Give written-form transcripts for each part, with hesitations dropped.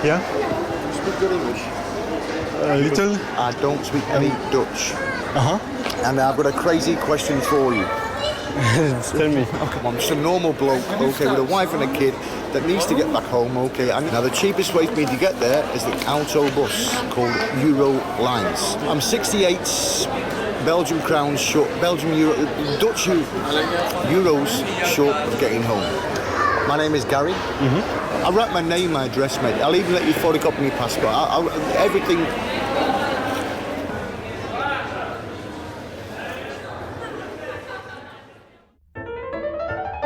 Yeah? Speak good English. A little? I don't speak any Dutch. Uh-huh. And I've got a crazy question for you. Tell me. Oh, come on, just a normal bloke, okay, with a wife and a kid that needs to get back home, okay. And now the cheapest way for me to get there is the auto bus called Euro Lines. I'm 68 Belgian crowns short, Dutch euros short of getting home. My name is Gary. Mm-hmm. I'll write my name, my address, mate. I'll even let you photocopy my passport. Everything.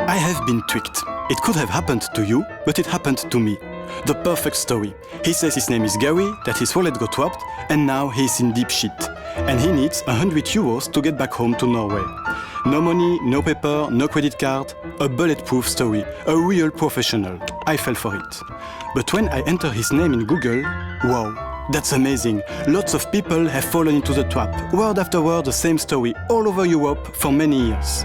I have been tricked. It could have happened to you, but it happened to me. The perfect story. He says his name is Gary, that his wallet got robbed, and now he's in deep shit. And he needs 100 euros to get back home to Norway. No money, no paper, no credit card. A bulletproof story. A real professional. I fell for it. But when I enter his name in Google, wow, that's amazing. Lots of people have fallen into the trap. Word after word, the same story all over Europe for many years.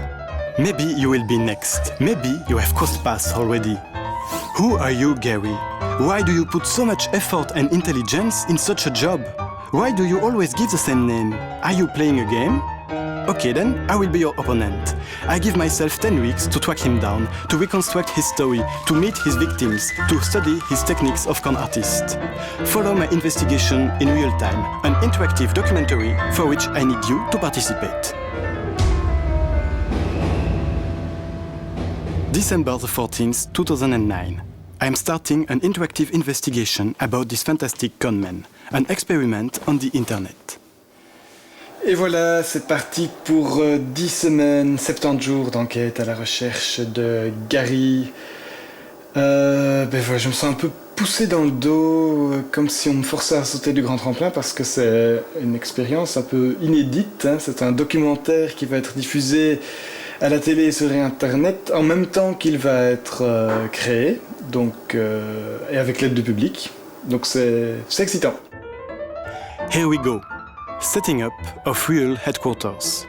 Maybe you will be next. Maybe you have crossed paths already. Who are you, Gary? Why do you put so much effort and intelligence in such a job? Why do you always give the same name? Are you playing a game? Okay then, I will be your opponent. I give myself 10 weeks to track him down, to reconstruct his story, to meet his victims, to study his techniques of con artist. Follow my investigation in real time, an interactive documentary for which I need you to participate. December the 14th, 2009. I am starting an interactive investigation about this fantastic conman, an experiment on the internet. Et voilà, c'est parti pour 10 semaines, 70 jours d'enquête à la recherche de Gary. Voilà, je me sens un peu poussé dans le dos, comme si on me forçait à sauter du grand tremplin, parce que c'est une expérience un peu inédite. Hein. C'est un documentaire qui va être diffusé à la télé et sur Internet en même temps qu'il va être créé, donc, et avec l'aide du public. Donc c'est excitant. Here we go. Setting up of real headquarters.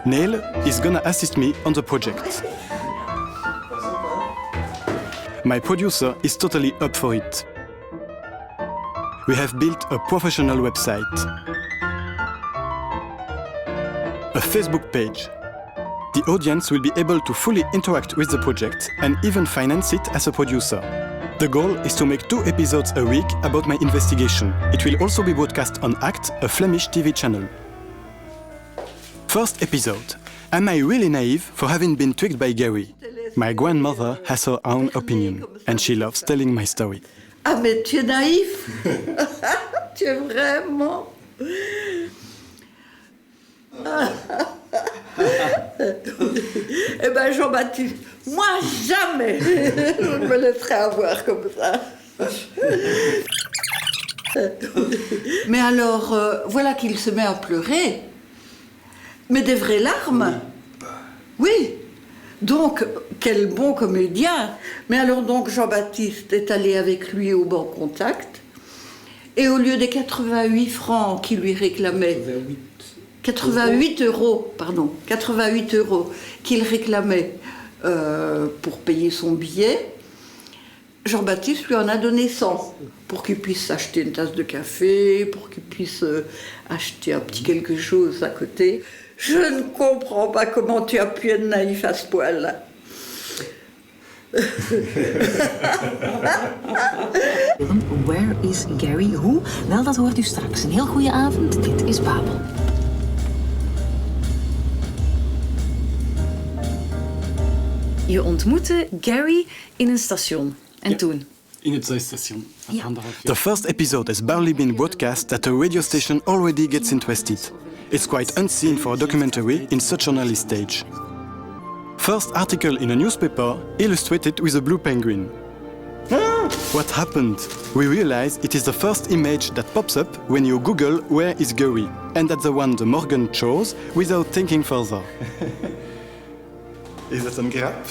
Neil is gonna assist me on the project. My producer is totally up for it. We have built a professional website, a Facebook page. The audience will be able to fully interact with the project and even finance it as a producer. The goal is to make 2 episodes a week about my investigation. It will also be broadcast on ACT, a Flemish TV channel. First episode. Am I really naive for having been tricked by Gary? My grandmother has her own opinion, and she loves telling my story. Ah mais tu es naïf. Tu es vraiment... Eh ben Jean-Baptiste, moi jamais je me laisserai avoir comme ça. Mais alors, voilà qu'il se met à pleurer. Mais des vraies larmes. Oui. Donc, quel bon comédien. Mais alors donc Jean-Baptiste est allé avec lui au Banque Contact. Et au lieu des 88 francs qu'il lui réclamait... 88 euros qu'il réclamait pour payer son billet, Jean-Baptiste lui en a donné 100 pour qu'il puisse acheter une tasse de café, pour qu'il puisse acheter un petit quelque chose à côté. Je ne comprends pas comment tu as pu être naïf à ce point-là. Where is Gary? Hoe? Wel, dat hoort u straks. Een heel goede avond. Dit is Babel. Je ontmoette Gary in een station. En toen? In het station. Ja. The first episode has barely been broadcast that a radio station already gets interested. It's quite unseen for a documentary in such an early stage. First article in a newspaper illustrated with a blue penguin. What happened? We realize it is the first image that pops up when you Google where is Gary, and that's the one the Morgan chose without thinking further. Is that een grap?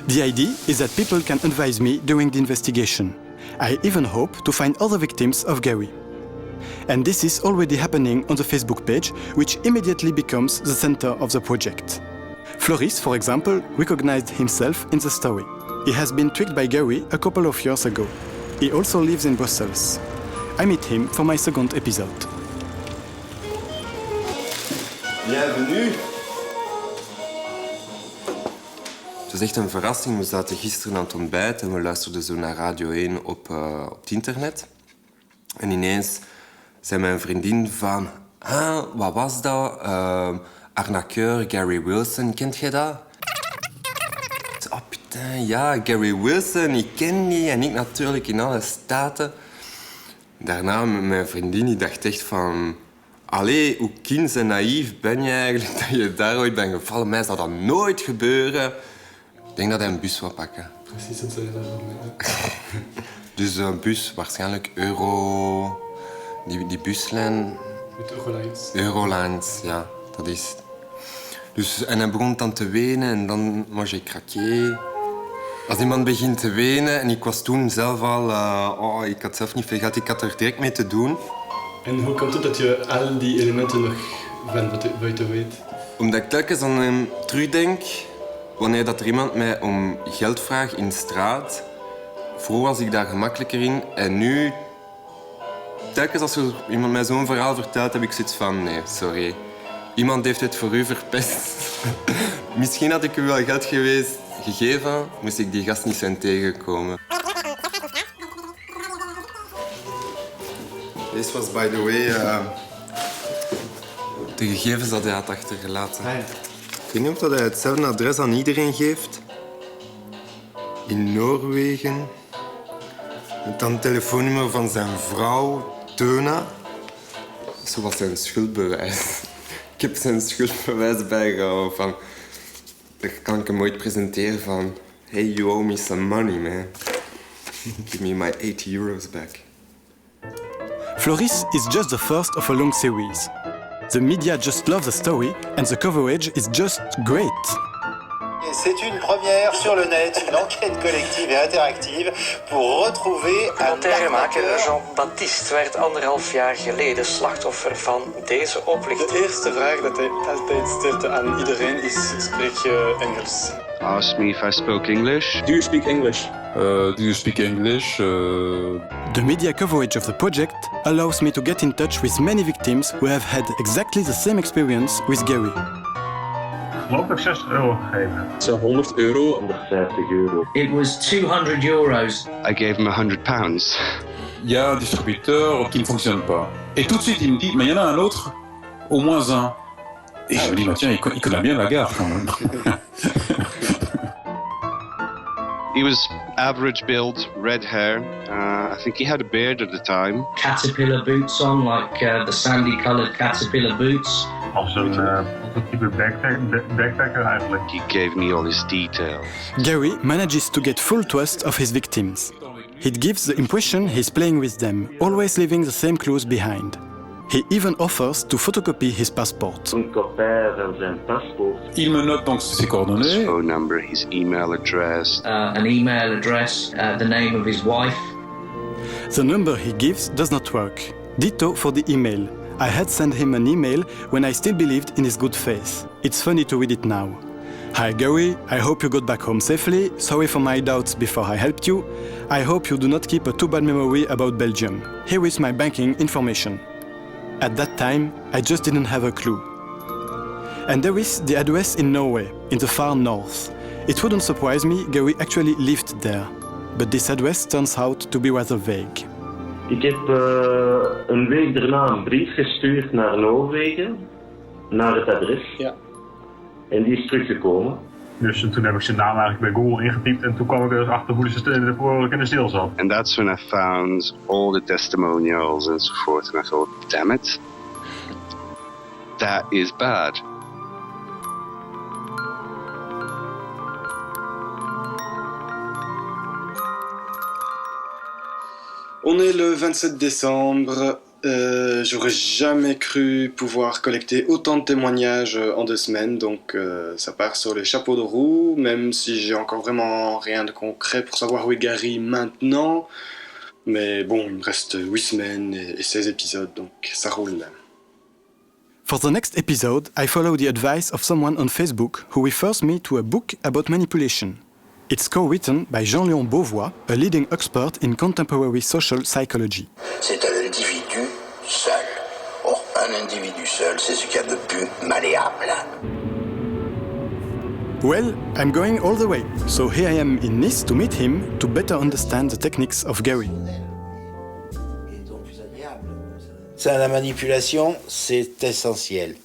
The idea is that people can advise me during the investigation. I even hope to find other victims of Gary. And this is already happening on the Facebook page, which immediately becomes the center of the project. Floris, for example, recognized himself in the story. He has been tricked by Gary a couple of years ago. He also lives in Brussels. I meet him for my second episode. Bienvenue. Het was echt een verrassing. We zaten gisteren aan het ontbijt en we luisterden zo naar Radio 1 op het internet. En ineens zei mijn vriendin van... wat was dat? Arnaqueur Gary Wilson, kent jij dat? Oh putain, ja, Gary Wilson, ik ken die. En ik natuurlijk in alle staten. Daarna met mijn vriendin, die dacht echt van... Allee, hoe kind en naïef ben je eigenlijk dat je daar ooit bent gevallen? Mij zou dat nooit gebeuren. Ik denk dat hij een bus wil pakken. Precies, dat zei je daarvan. Dus een bus, waarschijnlijk Euro... Die buslijn... Met Eurolines. Eurolines, ja, dat is het. Dus, en hij begon dan te wenen en dan moi j'ai craqué. Als iemand begint te wenen en ik was toen zelf al... ik had zelf niet veel gehad, ik had er direct mee te doen. En hoe komt het dat je al die elementen nog van buiten weet? Omdat ik telkens aan hem terugdenk wanneer dat er iemand mij om geld vraagt in de straat. Vroeger was ik daar gemakkelijker in en nu... Telkens als er iemand mij zo'n verhaal vertelt, heb ik zoiets van... Nee, sorry. Iemand heeft het voor u verpest. Misschien had ik u wel geld gegeven, moest ik die gast niet zijn tegengekomen. Deze was, by the way, de gegevens dat hij had achtergelaten. Ik weet niet of hij hetzelfde adres aan iedereen geeft. In Noorwegen. Met dan het telefoonnummer van zijn vrouw, Teuna. Zo was zijn schuldbewijs. Ik heb zijn schuldbewijs bijgehouden van... Dat kan ik hem ooit presenteren van... Hey, you owe me some money, man. Give me my 80 euros back. Floris is just the first of a long series. The media just love the story and the coverage is just great. C'est une première sur le net, une enquête collective et interactive pour retrouver Documentairemaker Jean-Baptiste werd 1,5 jaar geleden slachtoffer van deze oplichting. De eerste vraag dat hij altijd stelde aan iedereen is: spreek je Engels? Asked me if I spoke English. Do you speak English? Do you speak English? The media coverage of the project allows me to get in touch with many victims who have had exactly the same experience with Gary. Ik geloof dat ik €60 gegeven. Het zijn €100. 150 euro. It was €200. I gave him £100. Il y a un distributeur qui ne fonctionne pas. Et tout de suite, il me dit, mais il y en a un autre, au moins un. Et je me dis, bah, tiens, il connaît bien la gare quand même. He was average build, red hair. I think he had a beard at the time. Caterpillar boots on, like the sandy-colored caterpillar boots. Als een type backpacker eigenlijk. He gave me all his details. Gary manages to get full trust of his victims. It gives the impression he's playing with them, always leaving the same clues behind. He even offers to photocopy his passport. Een kopij van zijn paspoort. Il me note donc ses His coordonnées. phone number, his email address. An email address, the name of his wife. The number he gives does not work. Ditto for the email. I had sent him an email when I still believed in his good faith. It's funny to read it now. Hi Gary, I hope you got back home safely. Sorry for my doubts before I helped you. I hope you do not keep a too bad memory about Belgium. Here is my banking information. At that time, I just didn't have a clue. And there is the address in Norway, in the far north. It wouldn't surprise me Gary actually lived there. But this address turns out to be rather vague. Ik heb een week daarna een brief gestuurd naar Noorwegen, naar het adres. Ja. En die is teruggekomen. Dus toen heb ik zijn naam eigenlijk bij Google ingetypt en toen kwam ik er dus achter hoe de voorwerk in de stil zat. And that's when I found all the testimonials and so forth. And I thought, damn it, that is bad. On est le 27 décembre. J'aurais jamais cru pouvoir collecter autant de témoignages en 2 semaines, donc ça part sur les chapeaux de roue, même si j'ai encore vraiment rien de concret pour savoir où est Gary maintenant. Mais bon, il me reste 8 semaines et 16 épisodes, donc ça roule. For the next episode, I follow the advice of someone on Facebook who refers me to a book about manipulation. It's co-written by Jean-Léon Beauvois, a leading expert in contemporary social psychology. C'est un individu seul. Or, un individu seul, c'est ce qu'il y a de plus malléable. Well, I'm going all the way, so here I am in Nice to meet him to better understand the techniques of Gary. Ça, la manipulation, c'est essentiel.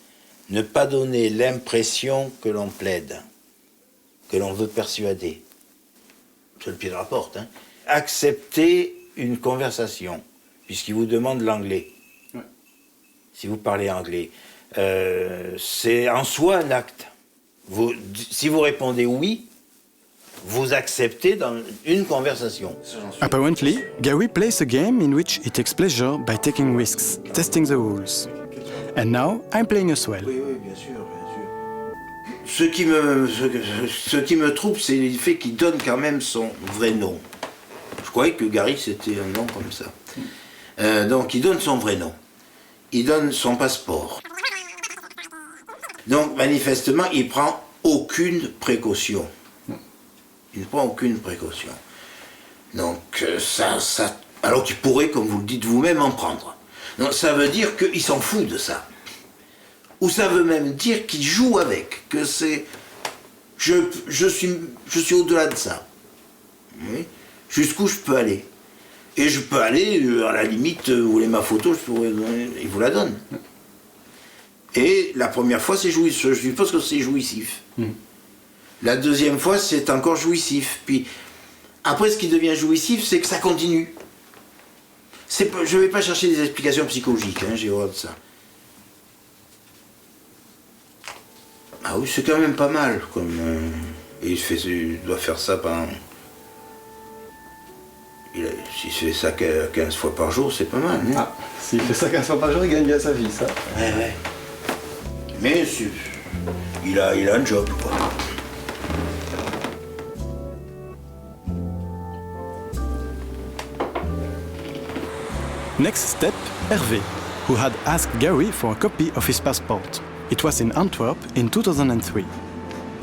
Ne pas donner l'impression que l'on plaide, que l'on veut persuader. C'est le pied de la porte. Hein. Accepter une conversation, puisqu'il vous demande l'anglais. Ouais. Si vous parlez anglais, c'est en soi un acte. Si vous répondez oui, vous acceptez dans une conversation. Apparently, Gary plays a game in which he takes pleasure by taking risks, testing the rules. And now, I'm playing as well. Oui, bien sûr, bien sûr. Ce qui me trouble, c'est le fait qu'il donne quand même son vrai nom. Je croyais que Gary, c'était un nom comme ça. Donc, il donne son vrai nom. Il donne son passeport. Donc, manifestement, il prend aucune précaution. Il ne prend aucune précaution. Donc, alors qu'il pourrait, comme vous le dites vous-même, en prendre. Donc, ça veut dire qu'il s'en fout de ça. Ou ça veut même dire qu'il joue avec, que c'est... Je suis au-delà de ça. Oui. Jusqu'où je peux aller. Et je peux aller, à la limite, vous voulez ma photo, il vous la donne. Et la première fois, c'est jouissif. Je suppose que c'est jouissif. La deuxième fois, c'est encore jouissif. Puis, après, ce qui devient jouissif, c'est que ça continue. Je ne vais pas chercher des explications psychologiques, hein, j'ai horreur de ça. Ah oui, c'est quand même pas mal. Et il doit faire ça pendant... S'il fait ça 15 fois par jour, c'est pas mal. Hein. Ah, s'il fait ça 15 fois par jour, il gagne bien sa vie, ça. Ouais. Mais il a un job, quoi. Next step, Hervé, who had asked Gary for a copy of his passport. It was in Antwerp in 2003.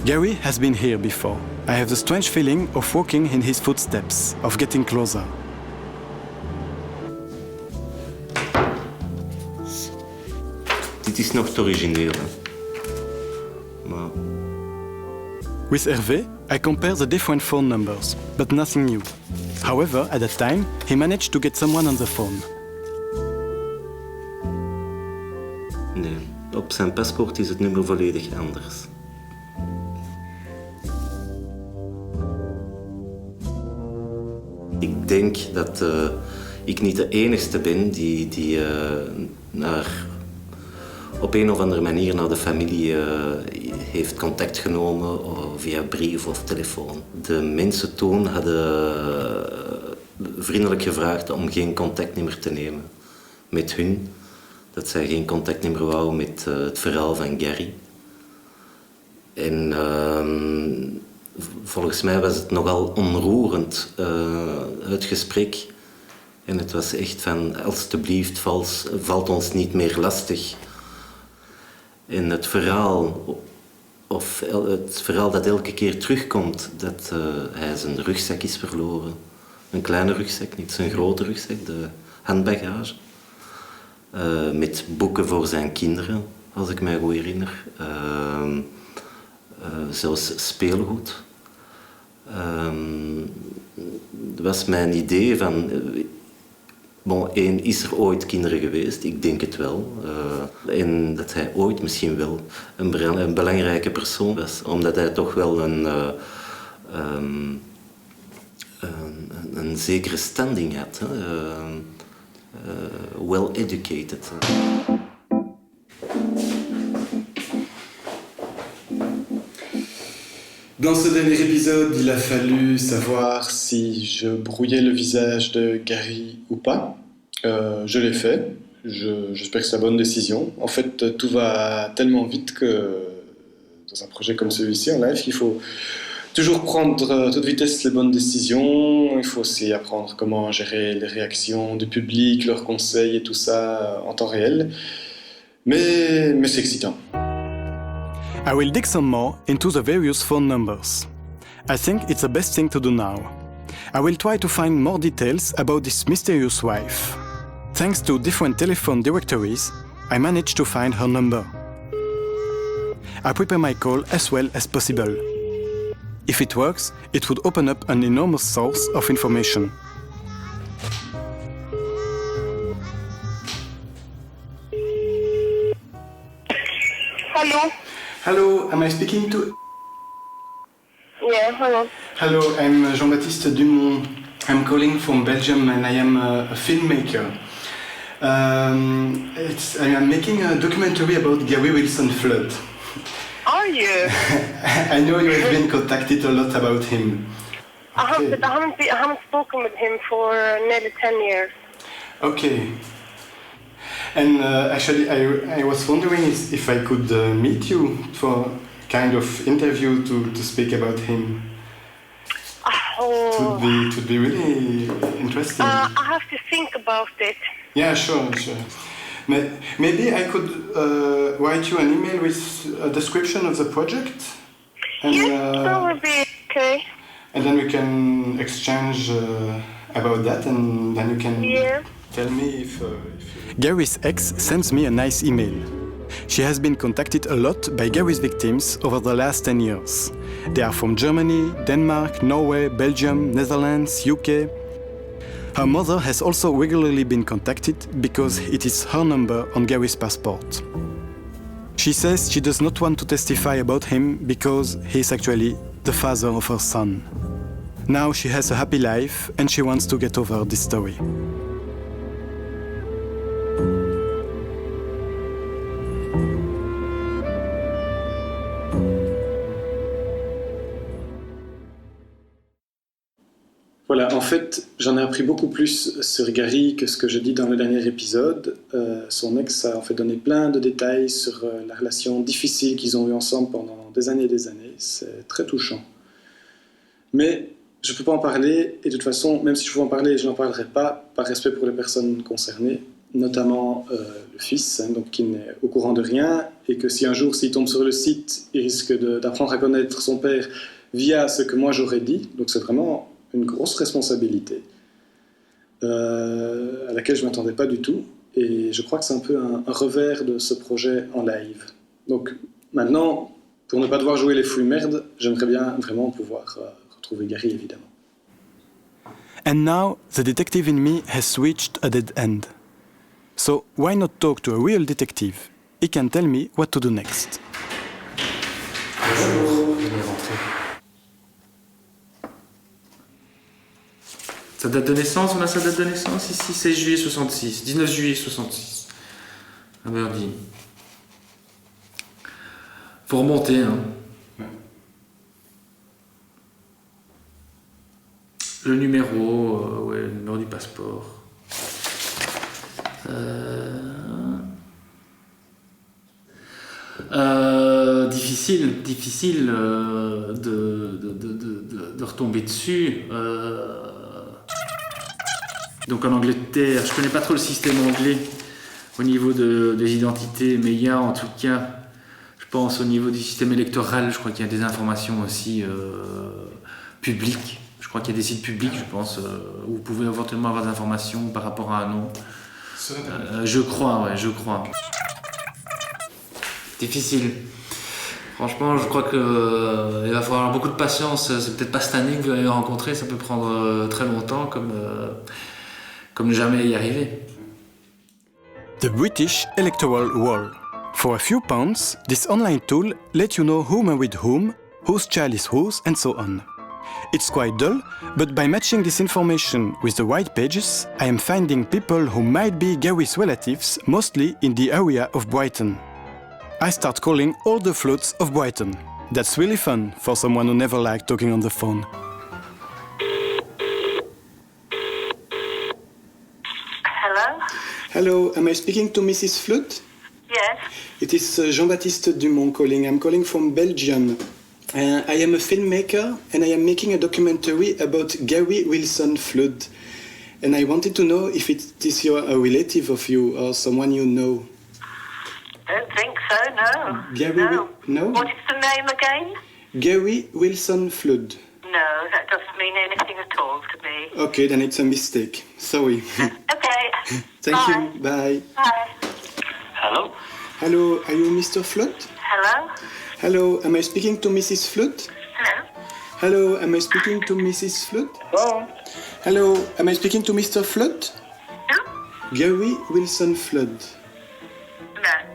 Gary has been here before. I have the strange feeling of walking in his footsteps, of getting closer. Dit is nog te origineel. Maar... With Hervé, I compare the different phone numbers, but nothing new. However, at that time, he managed to get someone on the phone. Nee, op zijn paspoort is het nummer volledig anders. Ik denk dat ik niet de enigste ben die op een of andere manier naar de familie heeft contact genomen via brief of telefoon. De mensen toen hadden vriendelijk gevraagd om geen contact meer te nemen met hun. Dat zij geen contact meer wouden met het verhaal van Gary. En volgens mij was het nogal onroerend, het gesprek. En het was echt van, alstublieft, valt ons niet meer lastig. En het verhaal dat elke keer terugkomt, dat hij zijn rugzak is verloren. Een kleine rugzak, niet zijn grote rugzak, de handbagage. Met boeken voor zijn kinderen, als ik mij goed herinner. Zelfs speelgoed. Dat was mijn idee van... is er ooit kinderen geweest? Ik denk het wel. En dat hij ooit misschien wel een belangrijke persoon was. Omdat hij toch wel een zekere standing had. Well educated. Dans ce dernier épisode, il a fallu savoir si je brouillais le visage de Gary ou pas. Je l'ai fait. J'espère que c'est la bonne décision. En fait, tout va tellement vite que dans un projet comme celui-ci en live, il faut toujours prendre à toute vitesse les bonnes décisions. Il faut aussi apprendre comment gérer les réactions du public, leurs conseils et tout ça en temps réel. Mais c'est excitant. I will dig some more into the various phone numbers. I think it's the best thing to do now. I will try to find more details about this mysterious wife. Thanks to different telephone directories, I managed to find her number. I prepare my call as well as possible. If it works, it would open up an enormous source of information. Hello. Hello, am I speaking to... Yeah, hello. Hello, I'm Jean-Baptiste Dumont. I'm calling from Belgium and I am a filmmaker. I am making a documentary about Gary Wilson Flood. Are you? I know you have been contacted a lot about him. I haven't spoken with him for nearly 10 years. Okay. And actually, I was wondering if I could meet you for a kind of interview to speak about him. Oh. It would be really interesting. I have to think about it. Yeah, sure. Maybe I could write you an email with a description of the project. And, yes, that would be okay. And then we can exchange about that, and then you can tell me if Gary's ex sends me a nice email. She has been contacted a lot by Gary's victims over the last 10 years. They are from Germany, Denmark, Norway, Belgium, Netherlands, UK. Her mother has also regularly been contacted because it is her number on Gary's passport. She says she does not want to testify about him because he is actually the father of her son. Now she has a happy life and she wants to get over this story. Voilà, en fait, j'en ai appris beaucoup plus sur Gary que ce que je dis dans le dernier épisode. Son ex a en fait donné plein de détails sur la relation difficile qu'ils ont eue ensemble pendant des années et des années. C'est très touchant. Mais je ne peux pas en parler, et de toute façon, même si je pouvais en parler, je n'en parlerai pas par respect pour les personnes concernées, notamment le fils, donc qui n'est au courant de rien, et que si un jour, s'il tombe sur le site, il risque d'apprendre à connaître son père via ce que moi j'aurais dit. Donc c'est vraiment une grosse responsabilité à laquelle je ne m'attendais pas du tout, et je crois que c'est un peu un revers de ce projet en live. Donc maintenant, pour ne pas devoir jouer les fouilles merdes, j'aimerais bien vraiment pouvoir retrouver Gary, évidemment. And now the detective in me has reached a dead end. So why not talk to a real detective? He can tell me what to do next. Sa date de naissance, on a sa date de naissance ici, 16 juillet 66, 19 juillet 66. Aberdeen. Faut remonter, hein. Ouais. Le numéro, le numéro du passeport. Difficile de retomber dessus. Donc en Angleterre, je connais pas trop le système anglais au niveau des identités, mais il y a en tout cas, je pense au niveau du système électoral, je crois qu'il y a des informations aussi publiques. Je crois qu'il y a des sites publics, je pense, où vous pouvez éventuellement avoir des informations par rapport à un nom. Je crois. Difficile. Franchement, je crois qu'il va falloir avoir beaucoup de patience. C'est peut-être pas cette année que vous allez le rencontrer, ça peut prendre très longtemps, comme jamais y arriver. The British Electoral Roll. For a few pounds, this online tool lets you know who married whom, whose child is whose, and so on. It's quite dull, but by matching this information with the right pages, I am finding people who might be Gary's relatives, mostly in the area of Brighton. I start calling all the floods of Brighton. That's really fun for someone who never liked talking on the phone. Hello? Hello, am I speaking to Mrs. Flood? Yes. It is Jean-Baptiste Dumont calling. I'm calling from Belgium. I am a filmmaker and I am making a documentary about Gary Wilson Flood. And I wanted to know if it is a relative of you or someone you know. Don't think so, no. Gary, no? What is the name again? Gary Wilson Flood. No, that doesn't mean anything at all to me. Okay, then it's a mistake. Sorry. Okay. Thank Bye. you. Bye. Bye. Hello? Hello, are you Mr. Flood? Hello? Hello, am I speaking to Mrs. Flood? Hello? Hello, am I speaking to Mrs. Flood? Hello? Hello, am I speaking to Mr. Flood? Gary Wilson Flood.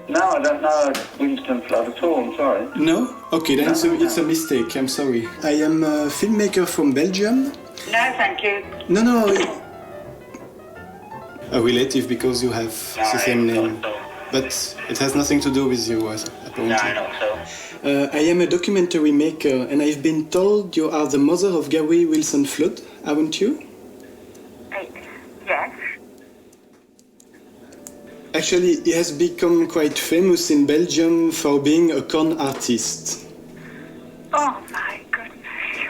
No, I don't know Winston Flood at all, I'm sorry. No? Okay, then it's a mistake. I'm sorry. I am a filmmaker from Belgium. No, thank you. No. A relative because you have the same name. But it has nothing to do with you, apparently. No, not so. I am a documentary maker, and I've been told you are the mother of Gary Wilson Flood, aren't you? Yes. Actually, he has become quite famous in Belgium for being a con artist. Oh my goodness.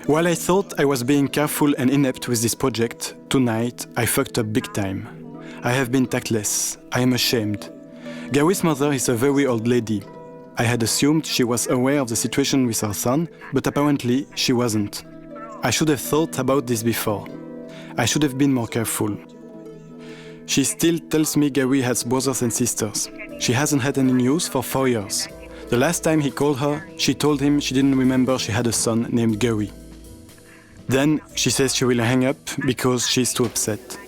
While I thought I was being careful and inept with this project, tonight I fucked up big time. I have been tactless. I am ashamed. Gary's mother is a very old lady. I had assumed she was aware of the situation with her son, but apparently she wasn't. I should have thought about this before. I should have been more careful. She still tells me Gary has brothers and sisters. She hasn't had any news for 4 years. The last time he called her, she told him she didn't remember she had a son named Gary. Then she says she will hang up because she's too upset.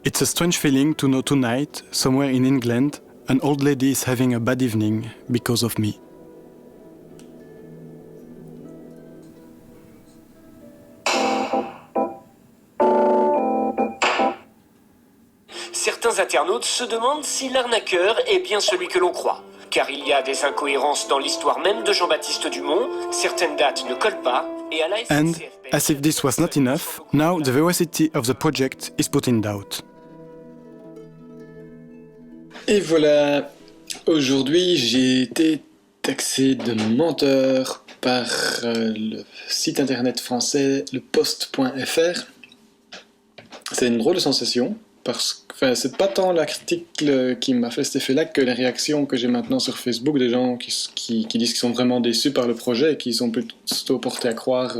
It's a strange feeling to know tonight, somewhere in England, an old lady is having a bad evening because of me. Certains internautes se demandent si l'arnaqueur est bien celui que l'on croit. Car il y a des incohérences dans l'histoire même de Jean-Baptiste Dumont, certaines dates ne collent pas, et à la And, SNCF... as if this was not enough, now the veracity of the project is put in doubt. Et voilà, aujourd'hui j'ai été taxé de menteur par le site internet français lepost.fr. C'est une drôle de sensation, parce que c'est pas tant l'article qui m'a fait cet effet-là que les réactions que j'ai maintenant sur Facebook des gens qui disent qu'ils sont vraiment déçus par le projet et qui sont plutôt portés à croire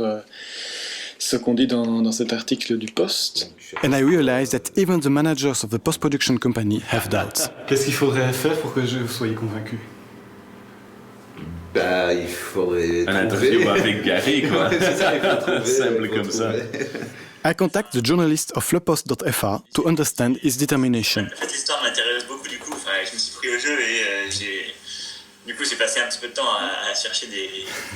ce qu'on dit dans cet article du Post. And I realize that even the managers of the post-production company have doubts. Qu'est-ce qu'il faudrait faire pour que je sois convaincu? Bah, il faudrait un interview avec Gary, quoi. C'est ça, il faut trouver. Simple comme ça. I contact the journalist of lepost.fr to understand his determination. Cette histoire m'intéresse beaucoup du coup, enfin, je me suis pris au jeu et j'ai passé un petit peu de temps à chercher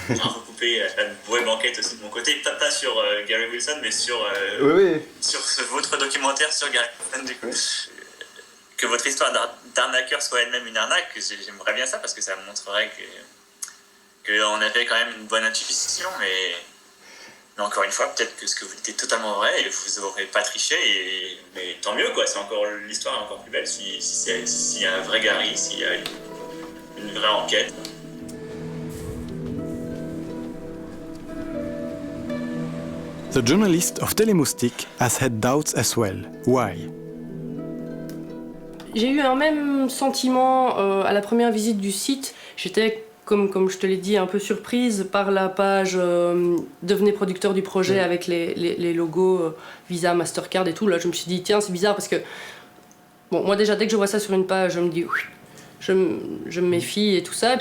à recouper une web enquête aussi de mon côté, pas sur Gary Wilson mais sur votre documentaire sur Gary Wilson du coup. Que votre histoire d'arnaqueur soit elle-même une arnaque, j'aimerais bien ça parce que ça montrerait qu'on avait quand même une bonne intuition, mais encore une fois, peut-être que ce que vous dites est totalement vrai et vous n'aurez pas triché, mais tant mieux quoi, l'histoire est encore plus belle s'il y a un vrai Gary, s'il y a une vraie enquête. The journalist of Telemoustique has had doubts as well. Why? J'ai eu un même sentiment à la première visite du site. J'étais, comme je te l'ai dit, un peu surprise par la page devenez producteur du projet avec les logos Visa, Mastercard et tout. Là, je me suis dit, tiens, c'est bizarre parce que, bon, moi déjà, dès que je vois ça sur une page, je me dis, je me méfie et tout ça.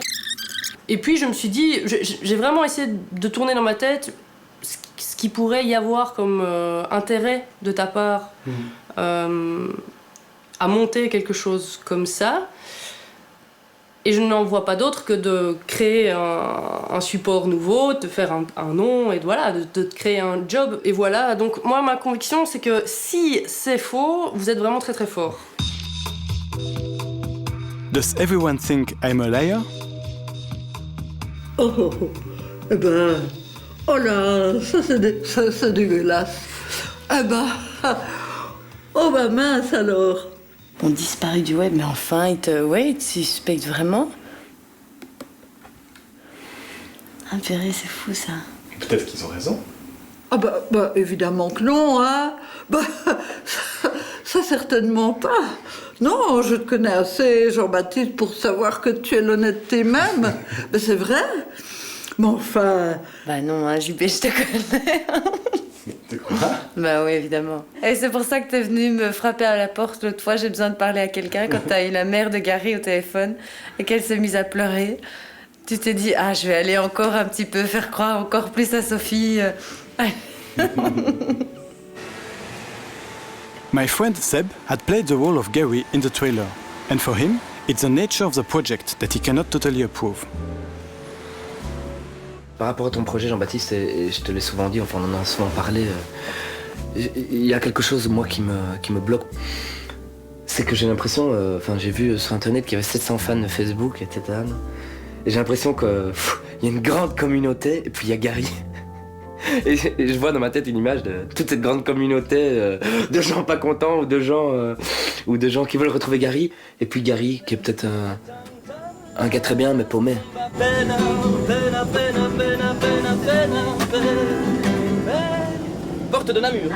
Et puis, je me suis dit, j'ai vraiment essayé de tourner dans ma tête ce qu'il pourrait y avoir comme intérêt de ta part à monter quelque chose comme ça. Et je n'en vois pas d'autre que de créer un support nouveau, de faire un nom et voilà, de créer un job. Et voilà, donc moi ma conviction c'est que si c'est faux, vous êtes vraiment très très fort. Does everyone think I'm a liar? Oh, eh ben, oh là, ça c'est dégueulasse. Eh ben, oh bah mince alors. On disparaît du web, mais enfin, ils te suspectent vraiment. Ah purée, c'est fou ça. Peut-être qu'ils ont raison. Ah bah évidemment que non, hein. Bah, ça certainement pas. Non, je te connais assez, Jean-Baptiste, pour savoir que tu es l'honnêteté même. Ben, c'est vrai. Mais enfin... Bah non, hein, JB, je te connais. De quoi? Bah oui, évidemment. Et c'est pour ça que t'es venu me frapper à la porte l'autre fois. J'ai besoin de parler à quelqu'un quand t'as eu la mère de Gary au téléphone et qu'elle s'est mise à pleurer. Tu t'es dit, ah, je vais aller encore un petit peu faire croire encore plus à Sophie. My friend Seb had played the role of Gary in the trailer, and for him, it's the nature of the project that he cannot totally approve. Par rapport à ton projet, Jean-Baptiste, et je te l'ai souvent dit, enfin on en a souvent parlé, il y a quelque chose, moi, qui me bloque. C'est que j'ai l'impression, j'ai vu sur Internet qu'il y avait 700 fans de Facebook, etc. Et j'ai l'impression qu'il y a une grande communauté, et puis il y a Gary. Et je vois dans ma tête une image de toute cette grande communauté de gens pas contents ou de gens qui veulent retrouver Gary. Et puis Gary qui est peut-être un gars très bien mais paumé. Porte de Namur.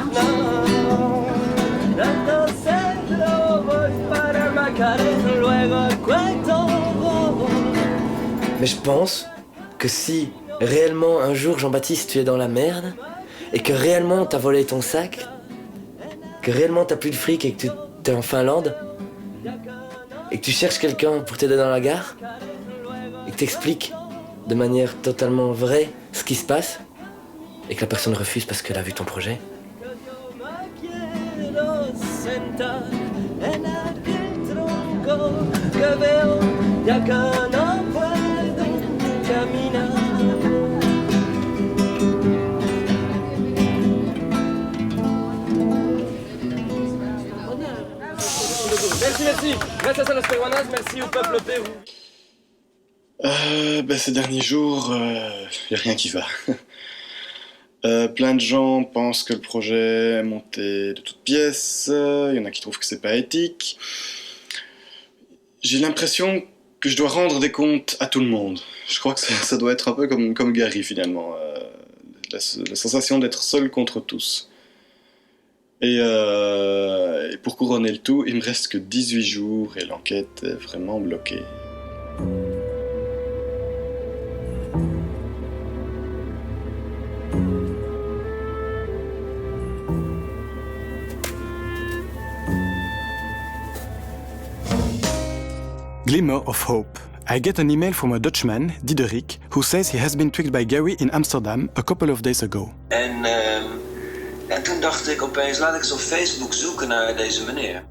Mais je pense que si réellement un jour Jean-Baptiste tu es dans la merde et que réellement t'as volé ton sac, que réellement t'as plus de fric et que t'es en Finlande et que tu cherches quelqu'un pour t'aider dans la gare et que t'expliques de manière totalement vraie ce qui se passe et que la personne refuse parce qu'elle a vu ton projet. Merci. Gracias a los peruanos, merci au peuple Pérou. Ces derniers jours, y a rien qui va. Plein de gens pensent que le projet est monté de toutes pièces, il y en a qui trouvent que c'est pas éthique. J'ai l'impression que je dois rendre des comptes à tout le monde. Je crois que ça doit être un peu comme Gary finalement, la sensation d'être seul contre tous. Et pour couronner le tout, il me reste que 18 jours et l'enquête est vraiment bloquée. Glimmer of hope. I get an email from a Dutchman, Diederik, who says he has been tricked by Gary in Amsterdam a couple of days ago. En toen dacht ik opeens, laat ik eens op Facebook zoeken naar deze meneer.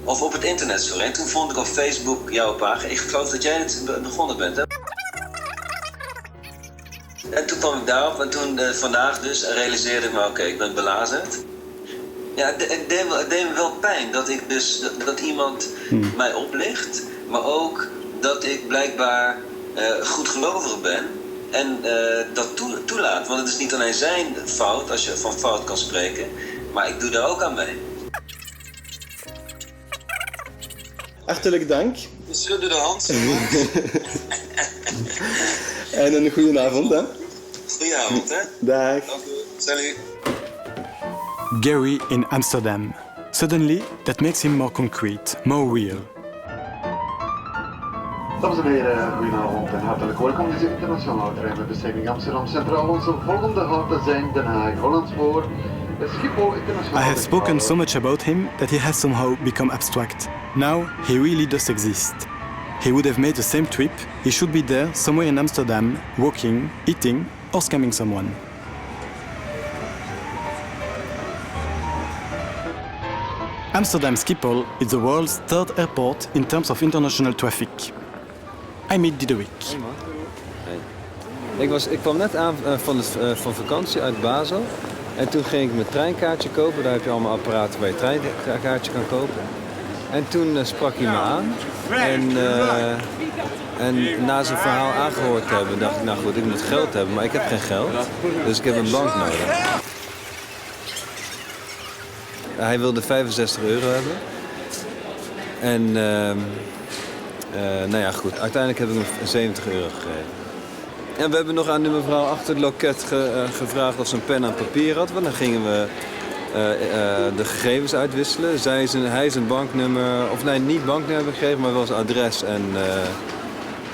Of op het internet, sorry. En toen vond ik op Facebook jouw pagina. Ik geloof dat jij het begonnen bent, hè? En toen kwam ik daarop en toen vandaag dus realiseerde ik me, oké, ik ben belazerd. Ja, het deed me wel pijn dat iemand mij oplicht. Maar ook dat ik blijkbaar goedgelovig ben. En dat toelaat, want het is niet alleen zijn fout, als je van fout kan spreken, maar ik doe daar ook aan mee. Hartelijk dank. We schudden de hand. En een goede avond, hè? Goedenavond, hè? Dag. Salut. Gary in Amsterdam. Suddenly, that makes him more concrete, more real. Dames en heren, goedenavond en hartelijk welkom. Deze internationale trein met bestemming Amsterdam Centraal. Onze volgende halte zijn Den Haag, Hollandspoor, Schiphol Internationaal. I have spoken so much about him that he has somehow become abstract. Now, he really does exist. He would have made the same trip, he should be there, somewhere in Amsterdam, walking, eating, or scamming someone. Amsterdam Schiphol is the world's third airport in terms of international traffic. I meet Diederik. Hey. Ik kwam net aan van vakantie uit Basel. En toen ging ik mijn treinkaartje kopen. Daar heb je allemaal apparaten waar je treinkaartje kan kopen. En toen sprak hij me aan. En na zijn verhaal aangehoord te hebben, dacht ik, nou goed, ik moet geld hebben. Maar ik heb geen geld. Dus ik heb een bank nodig. Hij wilde €65 hebben. En nou ja, goed. Uiteindelijk heb ik hem €70 gegeven. En we hebben nog aan de mevrouw achter het loket gevraagd of ze een pen en papier had. Want dan gingen we de gegevens uitwisselen. Hij zijn banknummer, of nee, niet banknummer gegeven, maar wel zijn adres en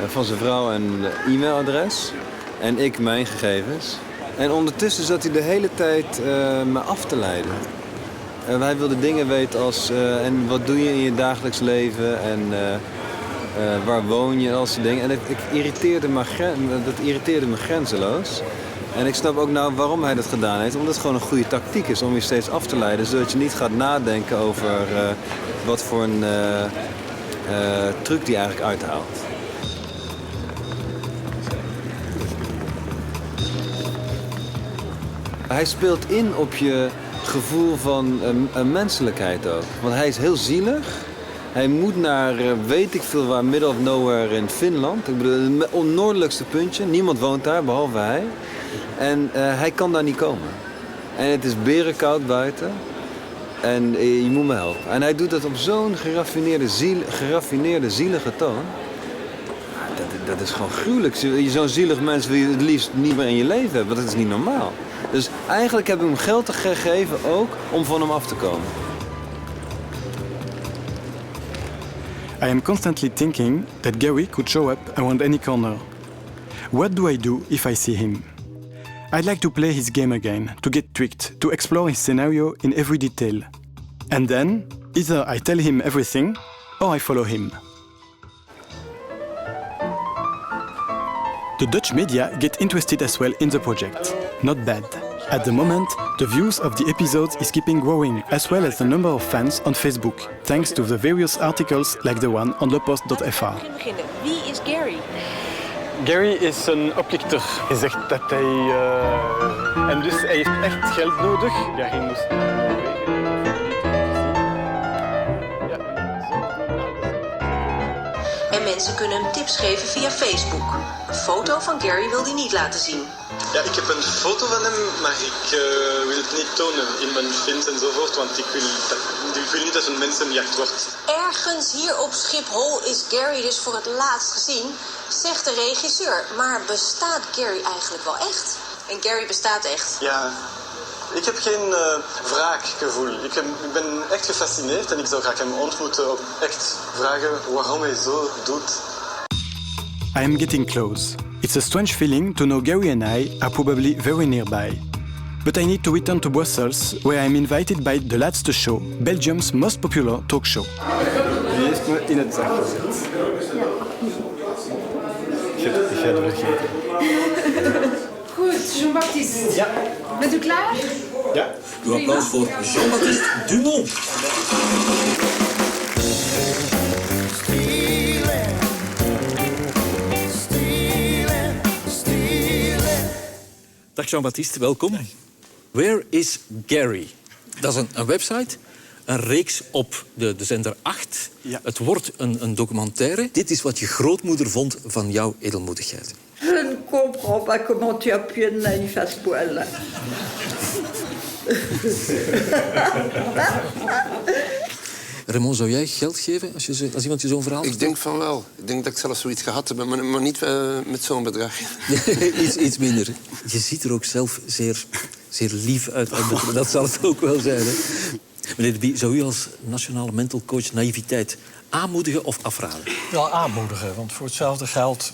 van zijn vrouw en e-mailadres. En ik mijn gegevens. En ondertussen zat hij de hele tijd me af te leiden. Hij wilde dingen weten als en wat doe je in je dagelijks leven en waar woon je en al soort dingen. En dat irriteerde me grenzeloos. En ik snap ook nou waarom hij dat gedaan heeft. Omdat het gewoon een goede tactiek is om je steeds af te leiden. Zodat je niet gaat nadenken over wat voor een truc die eigenlijk uithaalt. Hij speelt in op je gevoel van menselijkheid ook. Want hij is heel zielig. Hij moet naar, weet ik veel waar, middle of nowhere in Finland. Ik bedoel, het onnoordelijkste puntje. Niemand woont daar, behalve hij. En hij kan daar niet komen. En het is berenkoud buiten. En je moet me helpen. En hij doet dat op zo'n geraffineerde, zielige toon. Dat is gewoon gruwelijk. Zo'n zielig mens wil je het liefst niet meer in je leven hebben. Want dat is niet normaal. Dus eigenlijk heb ik hem geld gegeven ook om van hem af te komen. I am constantly thinking that Gary could show up around any corner. What do I do if I see him? I'd like to play his game again, to get tricked, to explore his scenario in every detail. And then, either I tell him everything, or I follow him. The Dutch media get interested as well in the project. Not bad. At the moment, the views of the episodes is keeping growing, as well as the number of fans on Facebook, thanks to the various articles like the one on lepost.fr. Wie is Gary? Gary is een oplichter. Hij zegt dat hij... En dus hij heeft echt geld nodig. Gary moest... En mensen kunnen hem tips geven via Facebook. Een foto van Gary wil hij niet laten zien. Ja, ik heb een foto van hem, maar ik wil het niet tonen in mijn films enzovoort, want ik wil niet dat een mensenjacht wordt. Ergens hier op Schiphol is Gary dus voor het laatst gezien, zegt de regisseur. Maar bestaat Gary eigenlijk wel echt? En Gary bestaat echt? Ja, ik heb geen wraakgevoel. Ik ben echt gefascineerd en ik zou graag hem ontmoeten om echt vragen waarom hij zo doet. I am getting close. It's a strange feeling to know Gary and I are probably very nearby. But I need to return to Brussels, where I am invited by The Laatste Show, Belgium's most popular talk show. Die heeft me in het zak gezet. Ik ga het vergeten. Goed, Jean-Baptiste. Ja. Bent u klaar? Ja. Uw applaus voor Jean-Baptiste Dumont. Dag Jean-Baptiste, welkom. Where is Gary? Dat is een website, een reeks op de zender 8. Ja. Het wordt een documentaire. Dit is wat je grootmoeder vond van jouw edelmoedigheid. Je ne comprends pas comment tu as pu être naïf à ce point-là. Raymond, zou jij geld geven als iemand je zo'n verhaal Ik denk van wel. Ik denk dat ik zelfs zoiets gehad heb, maar niet met zo'n bedrag. iets minder. Je ziet er ook zelf zeer lief uit. Dat zal het ook wel zijn. Hè? Meneer De Bie, zou u als nationale mental coach naïviteit aanmoedigen of afraden? Wel aanmoedigen, want voor hetzelfde geld...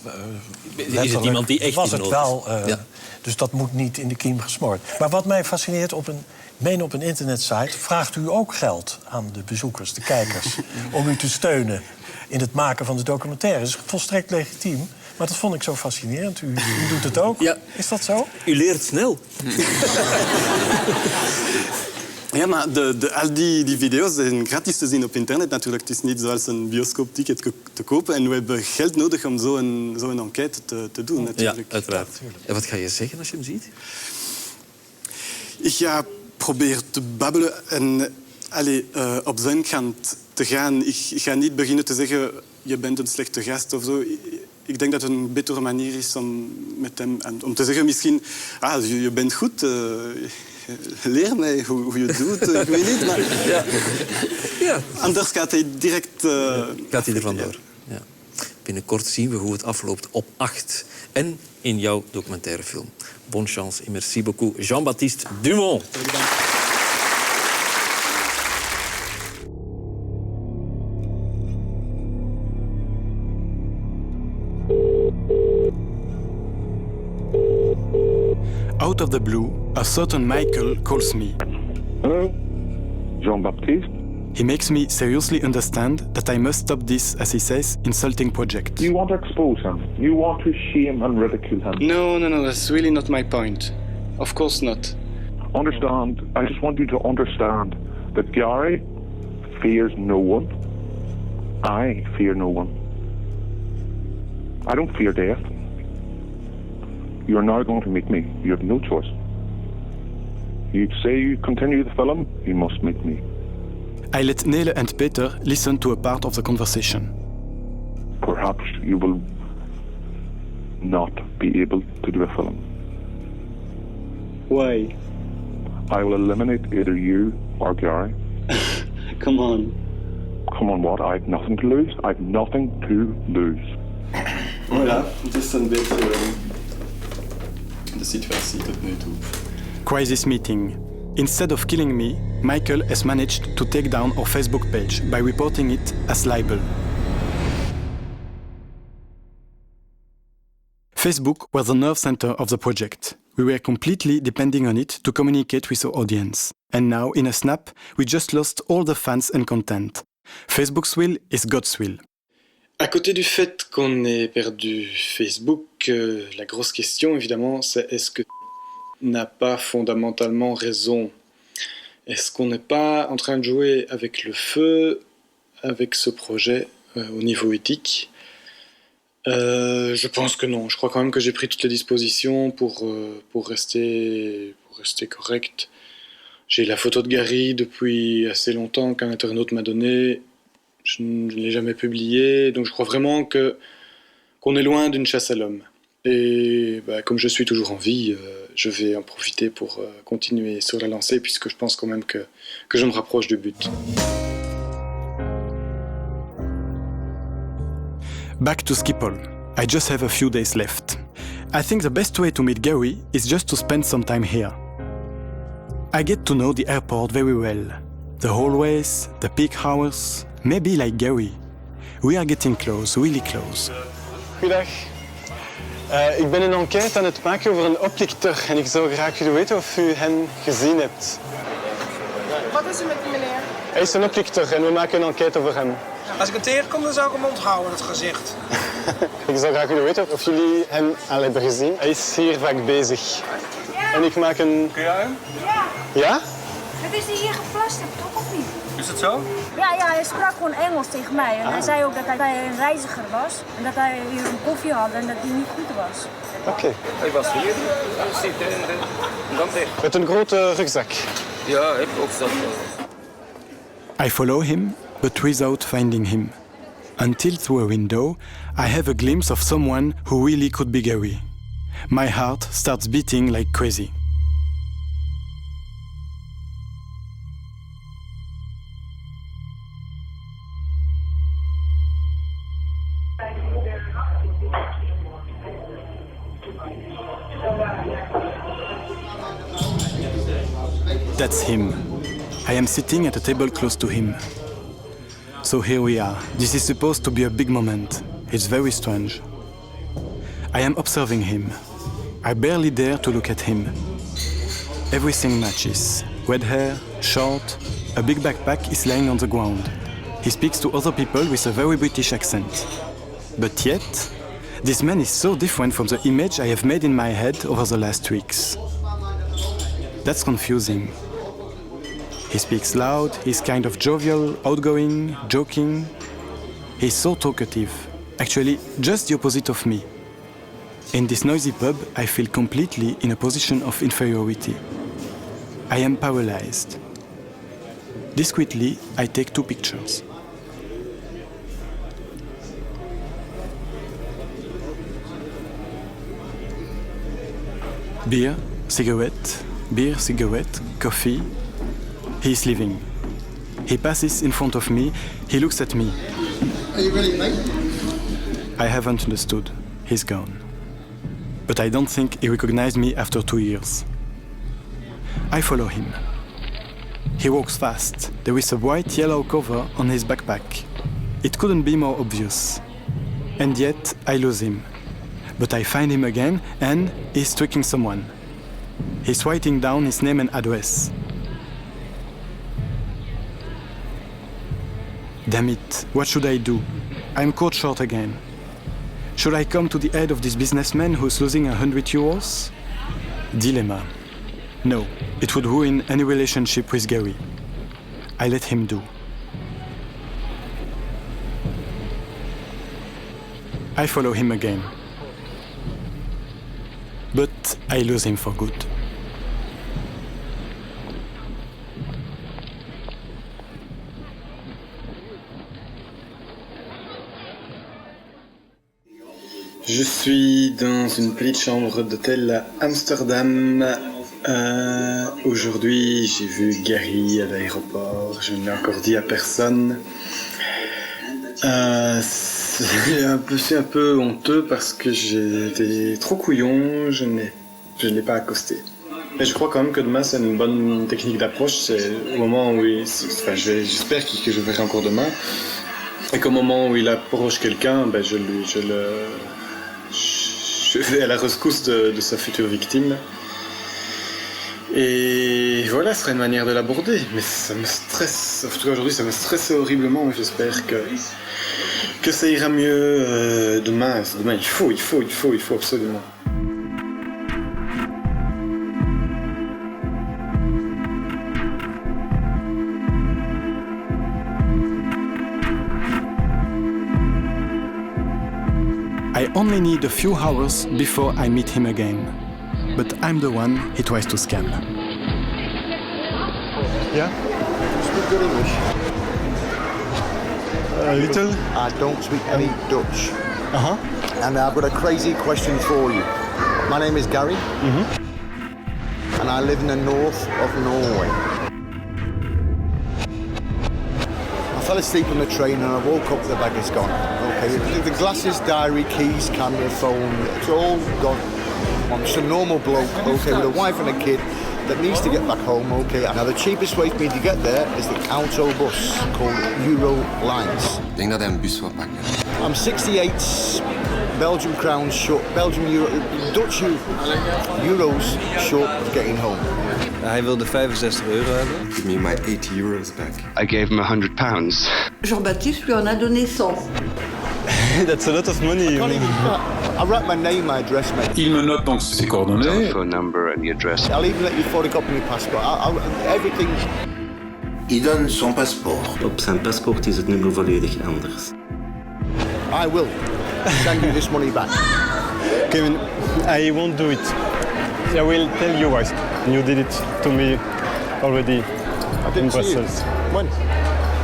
is het iemand die echt was het wel, ja. Dus dat moet niet in de kiem gesmoord. Maar wat mij fascineert, op een internetsite... vraagt u ook geld aan de bezoekers, de kijkers... om u te steunen in het maken van de documentaire. Dat is volstrekt legitiem. Maar dat vond ik zo fascinerend. U doet het ook. Ja. Is dat zo? U leert snel. Ja, maar al die video's zijn gratis te zien op internet natuurlijk. Het is niet zoals een bioscoopticket te kopen. En we hebben geld nodig om zo'n enquête te doen natuurlijk. Ja, uiteraard. En wat ga je zeggen als je hem ziet? Ik ga proberen te babbelen en op zijn kant te gaan. Ik ga niet beginnen te zeggen, je bent een slechte gast of zo. Ik denk dat het een betere manier is om met hem om te zeggen misschien, je bent goed. Leer mij hoe je het doet. Ik weet niet, maar... Ja. Anders gaat hij direct... Gaat hij er vandoor. Ja. binnenkort zien we hoe het afloopt op 8. En in jouw documentaire film. Bonne chance et merci beaucoup, Jean-Baptiste Dumont. Out of the blue, a certain Michael calls me. Hello, Jean-Baptiste. He makes me seriously understand that I must stop this, as he says, insulting project. You want to expose him. You want to shame and ridicule him. No, that's really not my point. Of course not. Understand, I just want you to understand that Gary fears no one. I fear no one. I don't fear death. You're now going to meet me. You have no choice. You say you continue the film, you must meet me. I let Nele and Peter listen to a part of the conversation. Perhaps you will not be able to do a film. Why? I will eliminate either you or Gary. Come on. Come on, what? I have nothing to lose. I have nothing to lose. Voilà, het is een beetje de situatie tot nu toe. Crisis meeting. Instead of killing me, Michael has managed to take down our Facebook page by reporting it as libel. Facebook was the nerve center of the project. We were completely depending on it to communicate with our audience. And now, in a snap, we just lost all the fans and content. Facebook's will is God's will. À côté du fait qu'on ait perdu Facebook, la grosse question, évidemment, c'est est-ce que n'a pas fondamentalement raison? Est-ce qu'on n'est pas en train de jouer avec le feu, avec ce projet au niveau éthique? Je pense que non. Je crois quand même que j'ai pris toutes les dispositions pour rester correct. J'ai la photo de Gary depuis assez longtemps qu'un internaute m'a donnée. Je ne l'ai jamais publiée. Donc je crois vraiment qu'on est loin d'une chasse à l'homme. Et comme je suis toujours en vie, je vais en profiter pour continuer sur la lancée, puisque je pense quand même que je me rapproche du but. Back to Schiphol. I just have a few days left. I think the best way to meet Gary is just to spend some time here. I get to know the airport very well. The hallways, the peak hours, maybe like Gary. We are getting close, really close. Goedendag. Ik ben een enquête aan het maken over een oplichter en ik zou graag willen weten of u hen gezien hebt. Wat is er met die meneer? Hij is een oplichter en we maken een enquête over hem. Als ik hem tegenkom, dan zou ik hem onthouden, het gezicht. Ik zou graag willen weten of jullie hem al hebben gezien. Hij is hier vaak bezig. En ik maak een... Kun jij hem? Ja. Ja? Het is die hier geplast hebt, toch of niet? Is het zo? Ja, hij sprak gewoon Engels tegen mij. En hij zei ook dat hij een reiziger was. En dat hij hier een koffie had en dat die niet goed was. Oké. Hij was hier. Dan dicht. Met een grote rugzak. Ja, ik ook dat. I follow him, but without finding him. Until through a window, I have a glimpse of someone who really could be Gary. My heart starts beating like crazy. That's him. I am sitting at a table close to him. So here we are. This is supposed to be a big moment. It's very strange. I am observing him. I barely dare to look at him. Everything matches. Red hair, short, a big backpack is lying on the ground. He speaks to other people with a very British accent. But yet, this man is so different from the image I have made in my head over the last weeks. That's confusing. He speaks loud, he's kind of jovial, outgoing, joking. He's so talkative. Actually, just the opposite of me. In this noisy pub, I feel completely in a position of inferiority. I am paralyzed. Discreetly, I take 2 pictures. Beer, cigarette, coffee. He is leaving. He passes in front of me. He looks at me. Are you ready, mate? I haven't understood. He's gone. But I don't think he recognized me after 2 years. I follow him. He walks fast. There is a white-yellow cover on his backpack. It couldn't be more obvious. And yet, I lose him. But I find him again, and he's tricking someone. He's writing down his name and address. Damn it, what should I do? I'm caught short again. Should I come to the aid of this businessman who's losing 100 euros? Dilemma. No, it would ruin any relationship with Gary. I let him do. I follow him again. But I lose him for good. Je suis dans une petite chambre d'hôtel à Amsterdam. Aujourd'hui, j'ai vu Gary à l'aéroport. Je ne l'ai encore dit à personne. C'est un peu honteux parce que j'étais trop couillon. Je ne l'ai pas accosté. Mais je crois quand même que demain, c'est une bonne technique d'approche. C'est au moment où j'espère que je verrai encore demain. Et qu'au moment où il approche quelqu'un, je vais à la rescousse de sa future victime. Et voilà, ce serait une manière de l'aborder. Mais ça me stresse. En tout cas, aujourd'hui, ça me stresse horriblement. J'espère que ça ira mieux demain. Demain, il faut absolument. I only need a few hours before I meet him again. But I'm the one he tries to scam. Yeah? You speak good English? A little. I don't speak any Dutch. Uh-huh. And I've got a crazy question for you. My name is Gary. Mm-hmm. And I live in the north of Norway. I fell asleep on the train and I woke up, the bag is gone. Okay, the glasses, diary, keys, camera, phone, it's all gone. I'm just a normal bloke, okay, with a wife and a kid that needs to get back home, okay. Now the cheapest way for me to get there is the auto bus called Euro Lines. Ik denk dat hij een bus wil pakken. I'm 68 Belgian crowns short, Dutch euros short of getting home. Hij wilde €65 hebben. Give me my 80 euros back. I gave him £100. Jean-Baptiste lui en a donné 100. That's a lot of money. I write my name, my address, mate. Il me note donc ses coordonnées. Telephone number and the address. I'll even let you photocopy my passport. Everything. Il donne son passeport. Op zijn paspoort is het nummer volledig anders. I will send you this money back. Kevin, I won't do it. I will tell you why. You did it to me already in Brussels. When?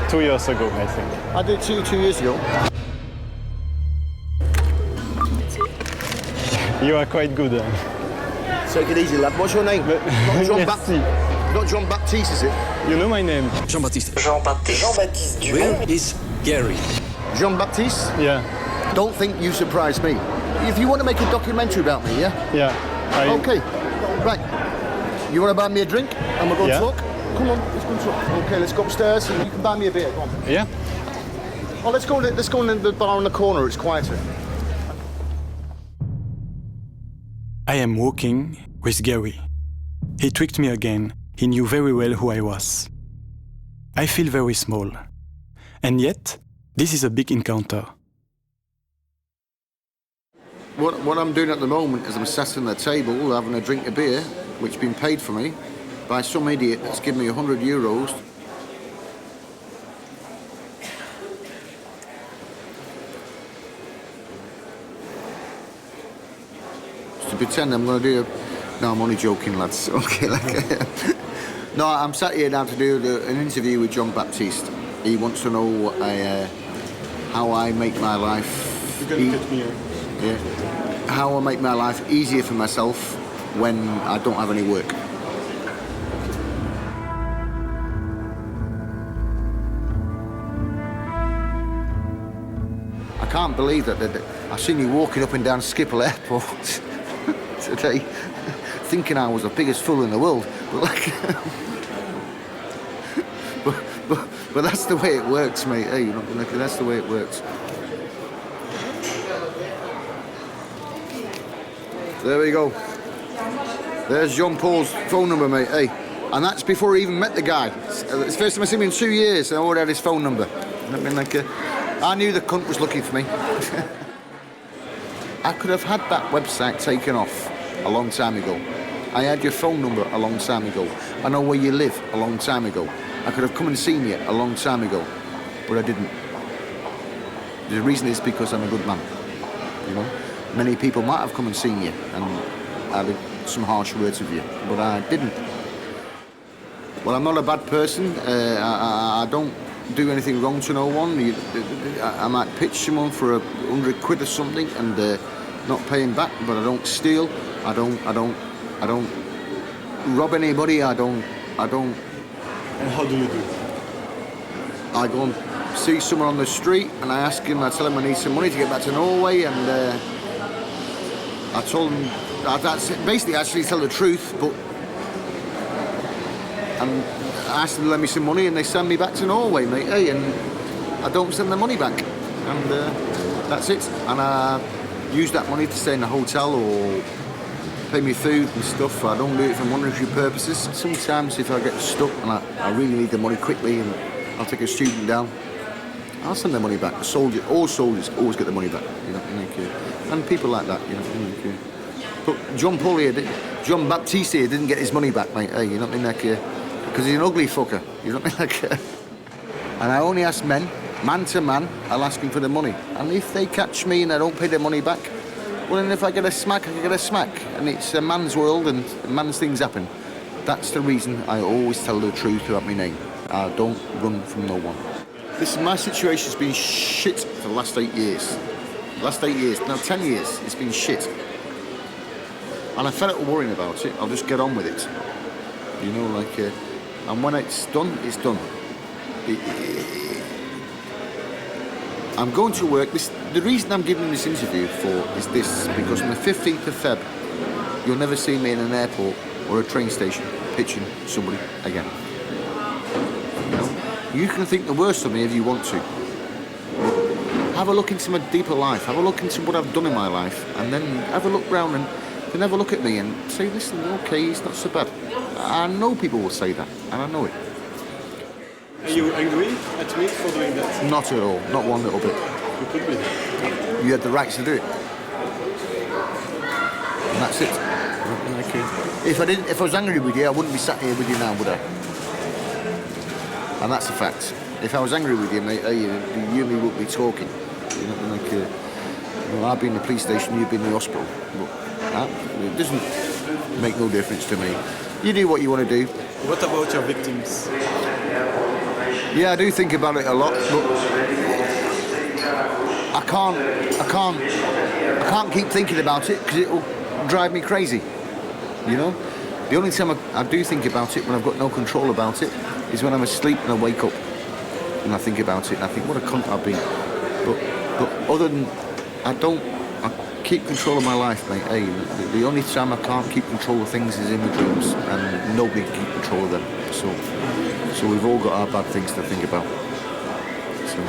2 years ago, I think. I did it 2 years ago. You are quite good. Take it easy, lad. What's your name? Not John Baptiste, is it? You know my name. Jean-Baptiste. Jean-Baptiste Dumont. Where is Gary? Jean-Baptiste? Yeah. Don't think you surprised me. If you want to make a documentary about me, yeah? Yeah. Okay. Right. You want to buy me a drink? And we'll go talk? Come on, let's go talk. Okay, let's go upstairs and you can buy me a beer. Go on. Yeah. Oh, let's go in the bar in the corner. It's quieter. I am walking with Gary. He tricked me again. He knew very well who I was. I feel very small. And yet, this is a big encounter. What I'm doing at the moment is I'm sat on the table having a drink of beer, which has been paid for me by some idiot that's given me 100 euros. To pretend I'm going to do No, I'm only joking, lads. Okay, no, I'm sat here now to do an interview with John Baptiste. He wants to know how I make my life... You're going to get me here. Yeah. How I make my life easier for myself when I don't have any work. I can't believe that I've seen you walking up and down Schiphol Airport today, thinking I was the biggest fool in the world. But like, but that's the way it works, mate. Hey, you know, like, that's the way it works. There we go. There's Jean-Paul's phone number, mate. Hey, and that's before I even met the guy. It's the first time I've seen him in 2 years, and I already had his phone number. I mean, like, I knew the cunt was looking for me. I could have had that website taken off a long time ago. I had your phone number a long time ago. I know where you live a long time ago. I could have come and seen you a long time ago, but I didn't. The reason is because I'm a good man, you know. Many people might have come and seen you and had some harsh words with you, but I didn't. Well, I'm not a bad person. I don't do anything wrong to no one. I might pitch someone for £100 or something and not pay him back, but I don't steal. I don't rob anybody. I don't. And how do you do? I go and see someone on the street and I ask him. I tell him I need some money to get back to Norway, and I told him that's basically actually tell the truth, but. And I asked them to lend me some money and they send me back to Norway, mate, hey, and I don't send the money back. And that's it. And I use that money to stay in a hotel or pay me food and stuff. I don't do it for monetary purposes. Sometimes if I get stuck and I really need the money quickly and I'll take a student down, I'll send the money back. All soldiers always get the money back, you know, and people like that, you know. But Jean-Paul here, John Baptiste here didn't get his money back, mate, hey, you know what I mean, because he's an ugly fucker, you know what I mean? And I only ask men, man to man, I'll ask him for the money. And if they catch me and I don't pay the money back, well, then if I get a smack, I get a smack. And it's a man's world and man's things happen. That's the reason I always tell the truth about my name. I don't run from no one. Listen, my situation's been shit for the last 8 years. Last 8 years, now 10 years, it's been shit. And I fed up worrying about it, I'll just get on with it. You know, like, and when it's done, it's done. I'm going to work. The reason I'm giving this interview for is this, because on the 15th of Feb, you'll never see me in an airport or a train station pitching somebody again. You know? You can think the worst of me if you want to. Have a look into my deeper life. Have a look into what I've done in my life, and then have a look round and then have a look at me and say, listen, okay, it's not so bad. I know people will say that, and I know it. Are you angry at me for doing that? Not at all, not one little bit. You could be. You had the right to do it. And that's it. If I was angry with you, I wouldn't be sat here with you now, would I? And that's a fact. If I was angry with you, mate, you and me wouldn't be talking. You know, like, well, I've been in the police station, you've been in the hospital. But it doesn't make no difference to me. You do what you want to do. What about your victims? Yeah, I do think about it a lot, but I can't keep thinking about it because it will drive me crazy. You know, the only time I do think about it when I've got no control about it is when I'm asleep and I wake up and I think about it and I think what a cunt I've been. But other than I keep control of my life, mate. Hey, the only time I can't keep control of things is in my dreams, and nobody can keep control of them. So we've all got our bad things to think about. So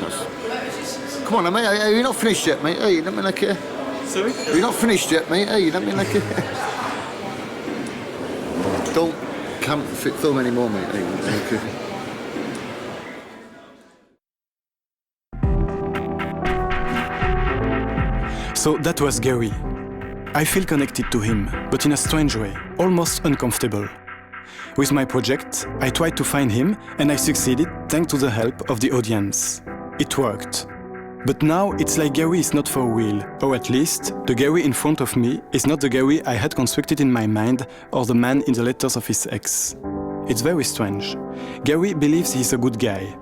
that's... Come on, mate. You're not finished yet, mate. Hey, you don't mean like Sorry? You're not finished yet, mate. Hey, you don't mean like can't film anymore, mate. Hey, So that was Gary. I feel connected to him, but in a strange way, almost uncomfortable. With my project, I tried to find him, and I succeeded thanks to the help of the audience. It worked. But now it's like Gary is not for real, or at least, the Gary in front of me is not the Gary I had constructed in my mind, or the man in the letters of his ex. It's very strange. Gary believes he's a good guy.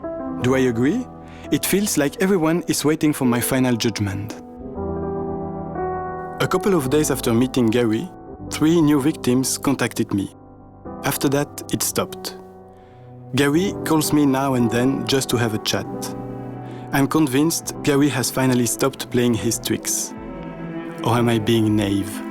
Do I agree? It feels like everyone is waiting for my final judgment. A couple of days after meeting Gary, 3 new victims contacted me. After that, it stopped. Gary calls me now and then just to have a chat. I'm convinced Gary has finally stopped playing his tricks. Or am I being naive?